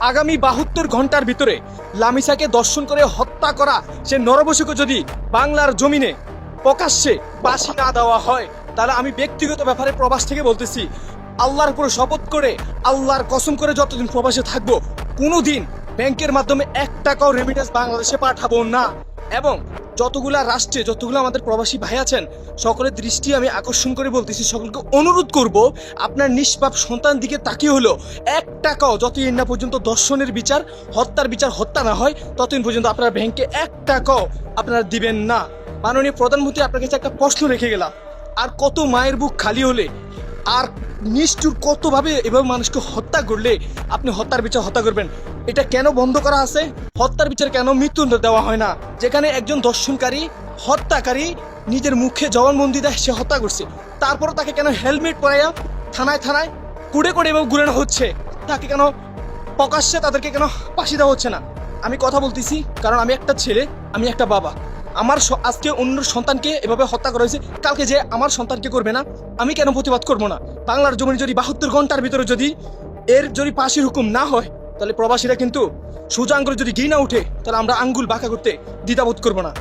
আগামী 72 ঘন্টার ভিতরে লামিসাকে দর্শন করে হত্যা করা সে নরবশিকে যদি বাংলার জমিনে প্রকাশ্যে ফাঁসি না দেওয়া হয়, তাহলে আমি ব্যক্তিগত ব্যাপারে প্রবাস থেকে বলতেছি, আল্লাহর উপর শপথ করে, আল্লাহর কসম করে যতদিন প্রবাসে থাকবো, কোনোদিন ব্যাংকের মাধ্যমে 1 টাকাও রেমিটেন্স বাংলাদেশে পাঠাবো না। এবং যতগুলা রাষ্ট্রে যতগুলো আমাদের প্রবাসী ভাই আছেন, সকলের দৃষ্টি আমি আকর্ষণ করে বলতেছি, সকলকে অনুরোধ করব, আপনার নিষ্পাপ সন্তান দিকে তাকিয়ে হলো 1 টাকাও যতদিন না পর্যন্ত দর্শনের বিচার, হত্যার বিচার হত্যা না হয়, ততদিন পর্যন্ত আপনার ব্যাংকে 1 টাকাও আপনারা দিবেন না। মাননীয় প্রধানমন্ত্রী, আপনার কাছে একটা প্রশ্ন রেখে গেলাম, আর কত মায়ের বুক খালি হলে, আর নিষ্ঠুর কতভাবে এভাবে মানুষকে হত্যা করলে আপনি হত্যার বিচার হত্যা করবেন? এটা কেন বন্ধ করা আছে? হত্যার বিচার কেন মৃত্যুদণ্ড দেওয়া হয় না? যেখানে একজন দর্শনকারী, হত্যাকারী নিজের মুখে জবানবন্দি দেয় সে হত্যা করছে, তারপর তাকে কেন হেলমেট পরাইয়া থানায় থানায় কুড়ে করে এবং ঘুরানো হচ্ছে? তাকে কেন প্রকাশ্যে তাদেরকে কেন ফাঁসি দেওয়া হচ্ছে না? আমি কথা বলতেছি কারণ আমি একটা ছেলে, আমি একটা বাবা। আমার আজকে অন্য সন্তানকে এভাবে হত্যা করা হয়েছে, কালকে যে আমার সন্তানকে করবে না, আমি কেন প্রতিবাদ করবো না? বাংলার জমিনে যদি 72 ঘন্টার ভিতরে যদি এর যদি ফাঁসির হুকুম না হয়, তাহলে প্রবাসীরা কিন্তু সোজা আঙ্গুলে যদি ঘি না উঠে, তাহলে আমরা আঙ্গুল বাঁকা করতে দ্বিধাবোধ করবো না।